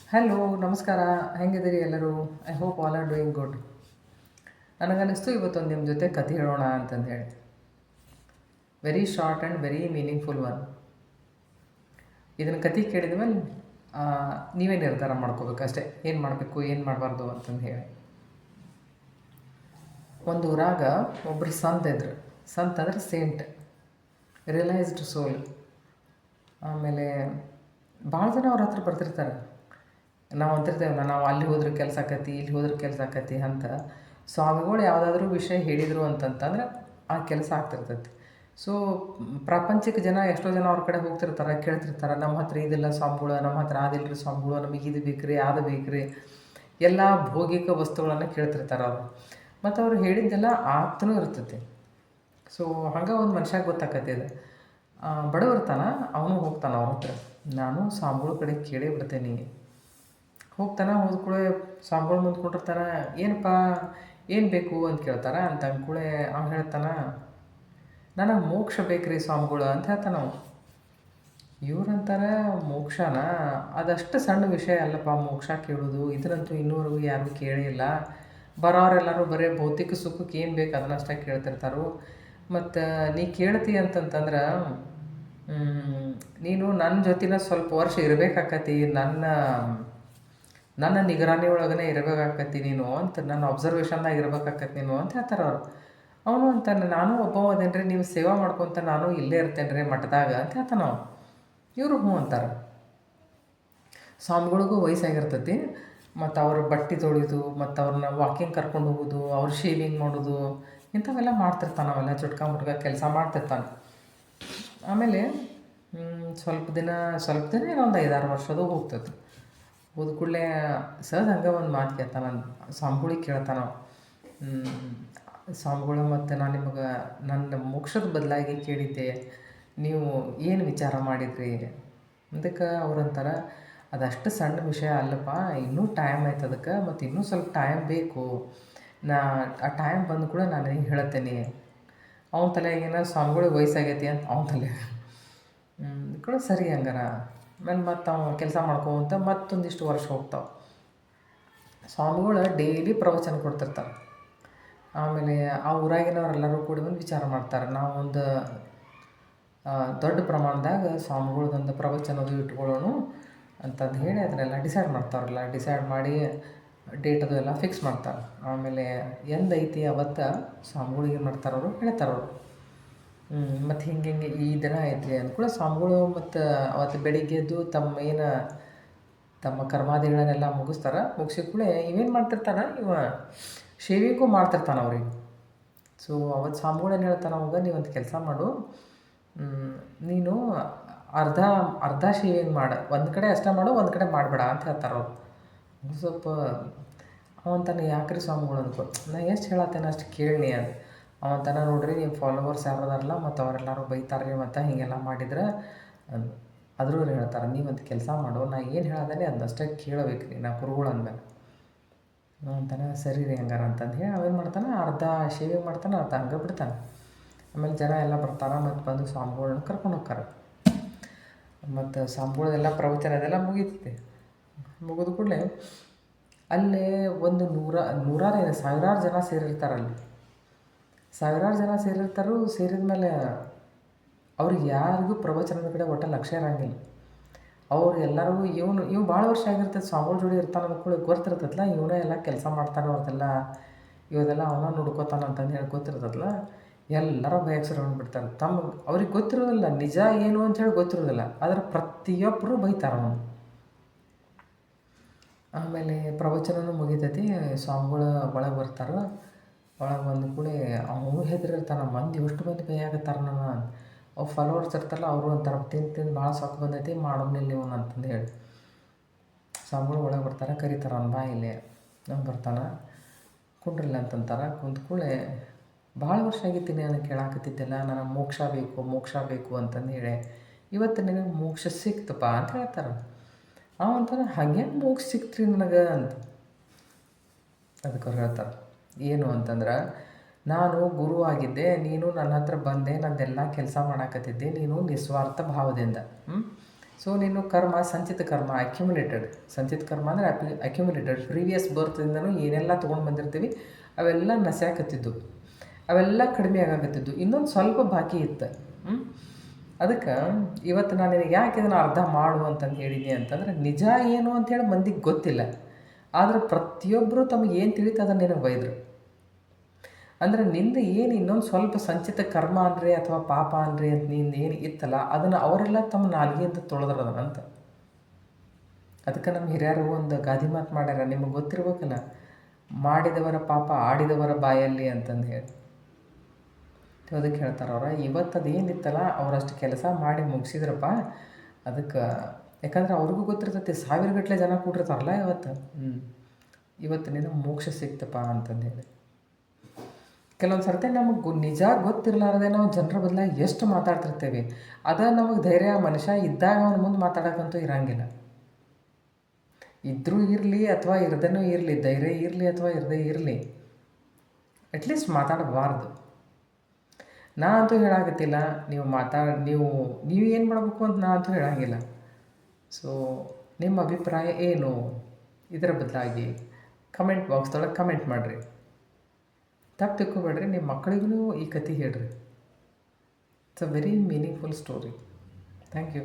Hello ನಮಸ್ಕಾರ. ಹೆಂಗಿದ್ದೀರಿ ಎಲ್ಲರೂ? I hope all are doing good. ನನಗನ್ನಿಸ್ತು ಇವತ್ತೊಂದು ನಿಮ್ಮ ಜೊತೆ ಕತೆ ಹೇಳೋಣ ಅಂತಂದು ಹೇಳಿ. Very short and very meaningful one. ಇದನ್ನು ಕತೆ ಕೇಳಿದ ಮೇಲೆ ನೀವೇ ನಿರ್ಧಾರ ಮಾಡ್ಕೋಬೇಕು ಅಷ್ಟೇ, ಏನು ಮಾಡಬೇಕು ಏನು ಮಾಡಬಾರ್ದು ಅಂತಂದು ಹೇಳಿ. ಒಂದು ಊರಾಗ ಒಬ್ಬರು ಸಂತ ಇದ್ರು. ಸಂತ ಅಂದರೆ ಸೇಂಟ್, ರಿಯಲೈಸ್ಡ್ ಸೋಲ್. ಆಮೇಲೆ ಭಾಳ ಜನ ಅವ್ರ ಹತ್ರ ಬರ್ತಿರ್ತಾರೆ. ನಾವು ಅಂತಿರ್ತೇವಲ್ಲ, ನಾವು ಅಲ್ಲಿ ಹೋದ್ರೆ ಕೆಲಸ ಆಕತಿ, ಇಲ್ಲಿ ಹೋದ್ರೆ ಕೆಲಸ ಆಕತಿ ಅಂತ. ಸ್ವಾಮಿಗಳು ಯಾವುದಾದ್ರೂ ವಿಷಯ ಹೇಳಿದರು ಅಂತಂತಂದ್ರೆ ಆ ಕೆಲಸ ಆಗ್ತಿರ್ತೈತಿ. ಸೊ ಪ್ರಾಪಂಚಿಕ ಜನ ಎಷ್ಟೋ ಜನ ಅವ್ರ ಕಡೆ ಹೋಗ್ತಿರ್ತಾರೆ, ಕೇಳ್ತಿರ್ತಾರೆ, ನಮ್ಮ ಹತ್ರ ಇದಿಲ್ಲ ಸ್ವಾಮಿಗಳು, ನಮ್ಮ ಹತ್ರ ಅದಿಲ್ಲರಿ ಸ್ವಾಮಿಗಳು, ನಮಗೆ ಇದು ಬೇಕ್ರಿ ಅದು ಬೇಕ್ರಿ, ಎಲ್ಲ ಭೌಗಿಕ ವಸ್ತುಗಳನ್ನು ಕೇಳ್ತಿರ್ತಾರೆ ಅವರು. ಮತ್ತು ಅವ್ರು ಹೇಳಿದ್ದೆಲ್ಲ ಆಗ್ತನೂ ಇರ್ತೈತಿ. ಸೊ ಹಂಗೆ ಒಂದು ಮನುಷ್ಯಾಗೆ ಗೊತ್ತಾಕತಿ ಅದು. ಬಡವಿರ್ತಾನ, ಅವನು ಹೋಗ್ತಾನೆ ಅವ್ರ ಹತ್ರ. ನಾನು ಸ್ವಾಮಿಗಳ ಕಡೆ ಕೇಳೇ ಬಿಡ್ತೇನೆ. ಹೋಗ್ತಾನೆ, ಹೋದ ಕೂಡಲೇ ಸ್ವಾಮಿಗಳು ಮುಂದೆ ಕೊಟ್ಟಿರ್ತಾನೆ. ಏನಪ್ಪ ಏನು ಬೇಕು ಅಂತ ಕೇಳ್ತಾರೆ. ಅಂತ ಅಂದ್ಕೂಳೆ ಅವ್ನು ಹೇಳ್ತಾನೆ, ನನಗೆ ಮೋಕ್ಷ ಬೇಕ್ರಿ ಸ್ವಾಮಿಗಳು ಅಂತ ಹೇಳ್ತಾನೆ ನಾವು. ಇವ್ರಂತಾರೆ, ಮೋಕ್ಷನ ಅದಷ್ಟು ಸಣ್ಣ ವಿಷಯ ಅಲ್ಲಪ್ಪ ಮೋಕ್ಷ ಕೇಳೋದು, ಇದರಂತೂ ಇನ್ನೂವರೆಗೂ ಯಾರೂ ಕೇಳೇ ಇಲ್ಲ. ಬರೋರೆಲ್ಲರೂ ಬರೀ ಭೌತಿಕ ಸುಖಕ್ಕೆ ಏನು ಬೇಕು ಅದನ್ನಷ್ಟೇ ಕೇಳ್ತಿರ್ತಾರೋ. ಮತ್ತು ನೀ ಕೇಳ್ತಿ ಅಂತಂತಂದ್ರೆ ನೀನು ನನ್ನ ಜೊತಿನ ಸ್ವಲ್ಪ ವರ್ಷ ಇರಬೇಕಾಕತಿ, ನನ್ನ ನಿಗರಾಣಿ ಒಳಗನೆ ಇರಬೇಕಾಕತಿ ನೀನು ಅಂತ, ನನ್ನ ಅಬ್ಸರ್ವೇಷನ್ದಾಗ ಇರಬೇಕಾಕತಿ ನೀನು ಅಂತ ಹೇಳ್ತಾರೆ ಅವರು. ಅವನು ಅಂತಾನೆ, ನಾನು ಒಬ್ಬ ಅದೇನ್ರಿ, ನೀವು ಸೇವಾ ಮಾಡ್ಕೊತ ನಾನು ಇಲ್ಲೇ ಇರ್ತೇನೆ ರೀ ಮಠದಾಗ ಅಂತ ಹೇಳ್ತಾನೆ ನಾವು. ಇವರು ಹ್ಞೂ ಅಂತಾರೆ. ಸ್ವಾಮಿಗಳಿಗೂ ವಯಸ್ಸಾಗಿರ್ತೈತಿ. ಮತ್ತು ಅವ್ರ ಬಟ್ಟೆ ತೊಳೆಯೋದು, ಮತ್ತು ಅವ್ರನ್ನ ವಾಕಿಂಗ್ ಕರ್ಕೊಂಡು ಹೋಗೋದು, ಅವ್ರ ಶೇವಿಂಗ್ ಮಾಡೋದು, ಇಂಥವೆಲ್ಲ ಮಾಡ್ತಿರ್ತಾನೆ. ಅವೆಲ್ಲ ಚುಟ್ಕ ಮುಟ್ಕ ಕೆಲಸ ಮಾಡ್ತಿರ್ತಾನೆ. ಆಮೇಲೆ ಸ್ವಲ್ಪ ದಿನ ಇನ್ನೊಂದು 5-6 ವರ್ಷದ್ದು ಹೋಗ್ತೈತೆ. ಹೋದ ಕೂಡಲೇ ಸರ್ ಹಂಗೆ ಒಂದು ಮಾತು ಕೇಳ್ತಾನೆ, ಸ್ವಾಮಿಗಳಿಗೆ ಕೇಳ್ತಾನೆ. ಸ್ವಾಮಿಗಳು, ಮತ್ತು ನಾನು ನಿಮಗೆ ನನ್ನ ಮೋಕ್ಷದ ಬದಲಾಗಿ ಕೇಳಿದ್ದೆ, ನೀವು ಏನು ವಿಚಾರ ಮಾಡಿದ್ರಿ? ಅದಕ್ಕೆ ಅವ್ರಂತಾರೆ, ಅದಷ್ಟು ಸಣ್ಣ ವಿಷಯ ಅಲ್ಲಪ್ಪ, ಇನ್ನೂ ಟೈಮ್ ಆಯ್ತು ಅದಕ್ಕೆ, ಮತ್ತು ಇನ್ನೂ ಸ್ವಲ್ಪ ಟೈಮ್ ಬೇಕು. ಆ ಟೈಮ್ ಬಂದು ಕೂಡ ನಾನು ಹಿಂಗೆ ಹೇಳ್ತೇನೆ. ಅವನ ತಲೆಯಾಗೇನೋ ಸ್ವಾಮಿಗಳಿಗೆ ವಯಸ್ಸಾಗೈತಿ ಅಂತ ಅವನ ತಲೆ ಕೂಡ ಸರಿ ಹಂಗಾರ. ಆಮೇಲೆ ಮತ್ತು ಅವ್ನು ಕೆಲಸ ಮಾಡ್ಕೊಂತ ಮತ್ತೊಂದಿಷ್ಟು ವರ್ಷ ಹೋಗ್ತಾವೆ. ಸ್ವಾಮಿಗಳು ಡೈಲಿ ಪ್ರವಚನ ಕೊಡ್ತಿರ್ತಾರೆ. ಆಮೇಲೆ ಆ ಊರಾಗಿನವರೆಲ್ಲರೂ ಕೂಡಿ ಒಂದು ವಿಚಾರ ಮಾಡ್ತಾರೆ, ನಾವು ಒಂದು ದೊಡ್ಡ ಪ್ರಮಾಣದಾಗ ಸ್ವಾಮಿಗಳದೊಂದು ಪ್ರವಚನದು ಇಟ್ಕೊಳ್ಳೋಣ ಅಂತಂದು ಹೇಳಿ ಅದನ್ನೆಲ್ಲ ಡಿಸೈಡ್ ಮಾಡ್ತಾರಲ್ಲ. ಡಿಸೈಡ್ ಮಾಡಿ ಡೇಟ್ ಅದು ಎಲ್ಲ ಫಿಕ್ಸ್ ಮಾಡ್ತಾರೆ. ಆಮೇಲೆ ಎಂದೈತಿ ಅವತ್ತು ಸ್ವಾಮಿಗಳಿಗೆ ಏನು ಮಾಡ್ತಾರೆ, ಅವರು ಹೇಳ್ತಾರವರು. ಮತ್ತು ಹಿಂಗೆ ಈ ದಿನ ಐತಿ ಅಂದ್ಕೂಡ ಸ್ವಾಮಿಗಳು ಮತ್ತು ಅವತ್ತು ಬೆಳಿಗ್ಗೆ ಎದ್ದು ತಮ್ಮ ಕರ್ಮಾದಿಗಳನ್ನೆಲ್ಲ ಮುಗಿಸ್ತಾರೆ. ಮುಗಿಸಿದ ಕೂಡಲೇ ಇವೇನು ಮಾಡ್ತಿರ್ತಾನೆ, ಶೇವಿಂಗೂ ಮಾಡ್ತಿರ್ತಾನೆ ಅವ್ರಿಗೆ. ಸೊ ಅವತ್ತು ಸ್ವಾಮಿಗಳು ಏನು ಹೇಳ್ತಾನೆ ಅವಾಗ, ನೀವೊಂದು ಕೆಲಸ ಮಾಡು, ನೀನು ಅರ್ಧ ಶೇವಿಂಗ್ ಮಾಡು, ಒಂದು ಕಡೆ ಅಷ್ಟೇ ಮಾಡು, ಒಂದು ಕಡೆ ಮಾಡಬೇಡ ಅಂತ ಹೇಳ್ತಾರೆ ಅವರು. ಸ್ವಲ್ಪ ಅವಂತಾನೆ, ಯಾಕ್ರಿ ಸ್ವಾಮಿಗಳು ಅಂದ್ಕೊ, ನಾ ಎಷ್ಟು ಹೇಳತ್ತೇನೆ ಅಷ್ಟು ಕೇಳಿ ಅಂತ. ಅವಂತಾನೆ, ನೋಡ್ರಿ ನಿಮ್ಮ ಫಾಲೋವರ್ಸ್ ಯಾರದಾರಲ್ಲ ಮತ್ತು ಅವರೆಲ್ಲರೂ ಬೈತಾರೆ ರೀ, ಮತ್ತು ಹೀಗೆಲ್ಲ ಮಾಡಿದ್ರೆ ಆದರೂ ಹೇಳ್ತಾರೆ, ನೀವಂತ ಕೆಲಸ ಮಾಡು, ನಾ ಏನು ಹೇಳೋದೇ ಅದನ್ನಷ್ಟೇ ಕೇಳಬೇಕು ರೀ, ನಾ ಗುರುಗಳು ಅಂದಮೇಲೆ ಅಂತಾನೆ. ಸರಿ ರೀ ಹಂಗಾರ ಅಂತಂದು ಹೇಳಿ ಅವೇನು ಮಾಡ್ತಾನೆ, ಅರ್ಧ ಶೇವಿಂಗ್ ಮಾಡ್ತಾನೆ, ಅರ್ಧ ಹಂಗೆ ಬಿಡ್ತಾನೆ. ಆಮೇಲೆ ಜನ ಎಲ್ಲ ಬರ್ತಾರೆ, ಮತ್ತು ಬಂದು ಸ್ವಾಮಿಗಳನ್ನ ಕರ್ಕೊಂಡು ಹೋಗ್ತಾರೆ. ಮತ್ತು ಸ್ವಾಮಿಗಳದೆಲ್ಲ ಪ್ರವಚನ ಅದೆಲ್ಲ ಮುಗೀತೈತಿ. ಮುಗಿದ ಕೂಡಲೇ ಅಲ್ಲೇ ಒಂದು ನೂರಾರು ಸಾವಿರಾರು ಜನ ಸೇರಿರ್ತಾರಲ್ಲಿ. ಸಾವಿರಾರು ಜನ ಸೇರಿದ ಮೇಲೆ ಅವ್ರಿಗೆ ಯಾರಿಗೂ ಪ್ರವಚನದ ಕಡೆ ಒಟ್ಟು ಲಕ್ಷ್ಯ ಇರೋಂಗಿಲ್ಲ. ಅವ್ರು ಎಲ್ಲರಿಗೂ ಇವು ಭಾಳ ವರ್ಷ ಆಗಿರ್ತೈತೆ ಸ್ವಾಮಿಗಳ ಜೋಡಿ ಇರ್ತಾನೆ ಅಂದ್ಕೊಳ್ಳಿ, ಗೊತ್ತಿರ್ತೈತಲ್ಲ, ಇವನೇ ಎಲ್ಲ ಕೆಲಸ ಮಾಡ್ತಾನೆ, ಇವದೆಲ್ಲ ಅವನ ನೋಡ್ಕೋತಾನೆ ಅಂತಂದು ಹೇಳಿ ಗೊತ್ತಿರ್ತೈತಲ್ಲ. ಎಲ್ಲರೂ ಬೈಯಕ್ಕೆ ಶುರು ಮಾಡಿಬಿಡ್ತಾರೆ. ಅವ್ರಿಗೆ ಗೊತ್ತಿರೋದಿಲ್ಲ ನಿಜ ಏನು ಅಂಥೇಳಿ ಗೊತ್ತಿರೋದಿಲ್ಲ, ಆದರೆ ಪ್ರತಿಯೊಬ್ಬರು ಬೈತಾರೆ ಅವನು. ಆಮೇಲೆ ಪ್ರವಚನನೂ ಮುಗಿತೈತಿ. ಸ್ವಾಮಿಗಳು ಒಳಗೆ ಬರ್ತಾರೆ. ಒಳಗೆ ಬಂದ ಕೂಡ ಅವನು ಹೆದರಿರ್ತಾನೆ, ಮಂದಿ ಎಷ್ಟು ಮಂದಿ ಬೈಯಾಕತ್ತಾರೆ ನನ್ನ. ಅವ್ರು ಫಾಲೋವರ್ಸ್ ಇರ್ತಾರಲ್ಲ, ಅವರು ಅಂತಾರೆ, ತಿಂದು ಭಾಳ ಸೊಕ್ಕು ಬಂದೈತಿ, ಮಾಡೋನಿಲ್ಲ ಇವನು ಅಂತಂದು ಹೇಳಿ. ಸ್ವಾಮಿಗಳು ಒಳಗೆ ಬರ್ತಾರೆ, ಕರೀತಾರೆ ಅವ್ನು, ಬಾ ಇಲ್ಲಿ. ಅವ್ನು ಬರ್ತಾನೆ, ಕುಂಡ್ರಿಲ್ಲ ಅಂತಂತಾರೆ. ಕುಂತ ಕೂಡಲೇ, ಭಾಳ ವರ್ಷ ಆಗಿತ್ತೀನಿ ನಾನು ಕೇಳಾಕತ್ತಿದ್ದೆಲ್ಲ, ನನಗೆ ಮೋಕ್ಷ ಬೇಕು ಅಂತಂದು ಹೇಳಿ, ಇವತ್ತು ನಿನಗೆ ಮೋಕ್ಷ ಸಿಕ್ತಪ್ಪ ಅಂತ ಹೇಳ್ತಾರೆ. ಅಂತಾನೆ, ಹಾಗೇನು ಮೋಕ್ಷ ಸಿಕ್ತ್ರಿ ನನಗೆ ಅಂತ. ಅದಕ್ಕೆ ಅವ್ರು ಹೇಳ್ತಾರೆ, ಏನು ಅಂತಂದ್ರೆ, ನಾನು ಗುರು ಆಗಿದ್ದೆ, ನೀನು ನನ್ನ ಹತ್ರ ಬಂದೆ, ನಂದೆಲ್ಲ ಕೆಲಸ ಮಾಡಾಕತ್ತಿದ್ದೆ, ನೀನು ನಿಸ್ವಾರ್ಥ ಭಾವದಿಂದ ಸೊ ನೀನು ಕರ್ಮ ಸಂಚಿತ ಕರ್ಮ ಅಕ್ಯುಮುಲೇಟೆಡ್, ಸಂಚಿತ ಕರ್ಮ ಅಂದರೆ ಅಕ್ಯುಮುಲೇಟೆಡ್, ಪ್ರೀವಿಯಸ್ ಬರ್ತಿಂದನೂ ಏನೆಲ್ಲ ತೊಗೊಂಡು ಬಂದಿರ್ತೀವಿ ಅವೆಲ್ಲ ನಸ್ಯಾಕತ್ತಿದ್ದು, ಅವೆಲ್ಲ ಕಡಿಮೆ ಆಗಾಕತ್ತಿದ್ದು, ಇನ್ನೊಂದು ಸ್ವಲ್ಪ ಬಾಕಿ ಇತ್ತು. ಅದಕ್ಕೆ ಇವತ್ತು ನಾನು ನಿನಗೆ ಯಾಕೆ ಇದನ್ನು ಅರ್ಧ ಮಾಡು ಅಂತಂದು ಹೇಳಿದ್ದೆ ಅಂತಂದರೆ, ನಿಜ ಏನು ಅಂಥೇಳಿ ಮಂದಿಗೆ ಗೊತ್ತಿಲ್ಲ, ಆದರೆ ಪ್ರತಿಯೊಬ್ಬರು ತಮಗೆ ಏನು ತಿಳಿತು ಅದನ್ನು ನಿನಗೆ ಬೈದರು. ಅಂದರೆ ನಿಂದು ಏನು ಇನ್ನೊಂದು ಸ್ವಲ್ಪ ಸಂಚಿತ ಕರ್ಮ ಅನ್ರಿ ಅಥವಾ ಪಾಪ ಅನ್ರಿ ಅಂತ ನಿಂದು ಏನು ಇತ್ತಲ್ಲ, ಅದನ್ನು ಅವರೆಲ್ಲ ತಮ್ಮ ನಾಲಿಗೆಯಿಂದ ತೊಳೆದ್ರದನಂತ. ಅದಕ್ಕೆ ನಮ್ಮ ಹಿರಿಯರು ಒಂದು ಗಾದಿ ಮಾತು ಮಾಡ್ಯಾರ, ನಿಮಗೆ ಗೊತ್ತಿರ್ಬೇಕಲ್ಲ, ಮಾಡಿದವರ ಪಾಪ ಆಡಿದವರ ಬಾಯಲ್ಲಿ ಅಂತಂದು ಹೇಳಿ. ಅದಕ್ಕೆ ಹೇಳ್ತಾರೆ ಅವ್ರು, ಇವತ್ತು ಅದೇನಿತ್ತಲ್ಲ ಅವರಷ್ಟು ಕೆಲಸ ಮಾಡಿ ಮುಗಿಸಿದ್ರಪ್ಪ. ಅದಕ್ಕೆ ಯಾಕಂದ್ರೆ ಅವ್ರಿಗೂ ಗೊತ್ತಿರ್ತೈತಿ, ಸಾವಿರಗಟ್ಟಲೆ ಜನ ಕೂಡಿರ್ತಾರಲ್ಲ ಇವತ್ತು. ಇವತ್ತು ನಿನಗೆ ಮೋಕ್ಷ ಸಿಕ್ತಪ್ಪ ಅಂತಂದು ಹೇಳಿ. ಕೆಲವೊಂದು ಸರ್ತಿ ನಮಗೆ ನಿಜ ಗೊತ್ತಿರಲಾರದೆ ನಾವು ಜನರ ಬದಲಾಗಿ ಎಷ್ಟು ಮಾತಾಡ್ತಿರ್ತೇವೆ. ಅದ ನಮಗೆ ಧೈರ್ಯ, ಮನುಷ್ಯ ಇದ್ದಾಗ ಅವನ ಮುಂದೆ ಮಾತಾಡೋಕ್ಕಂತೂ ಇರಂಗಿಲ್ಲ. ಇದ್ರೂ ಇರಲಿ ಅಥವಾ ಇರದೇನೂ ಇರಲಿ, ಧೈರ್ಯ ಇರಲಿ ಅಥವಾ ಇರದೇ ಇರಲಿ, ಅಟ್ಲೀಸ್ಟ್ ಮಾತಾಡಬಾರ್ದು. ನಾ ಅಂತೂ ಹೇಳಾಕತ್ತಿಲ್ಲ, ನೀವು ಏನು ಮಾಡಬೇಕು ಅಂತ ನಾ ಅಂತೂ ಹೇಳಂಗಿಲ್ಲ. ಸೊ ನಿಮ್ಮ ಅಭಿಪ್ರಾಯ ಏನು ಇದರ ಬದಲಾಗಿ ಕಮೆಂಟ್ ಬಾಕ್ಸ್ದೊಳಗೆ ಕಮೆಂಟ್ ಮಾಡಿರಿ. ತಪ್ಪು ತಿಳ್ಕೊಬೇಡ್ರಿ, ನಿಮ್ಮ ಮಕ್ಕಳಿಗೂ ಈ ಕತೆ ಹೇಳ್ರಿ. It's a very meaningful story. Thank you.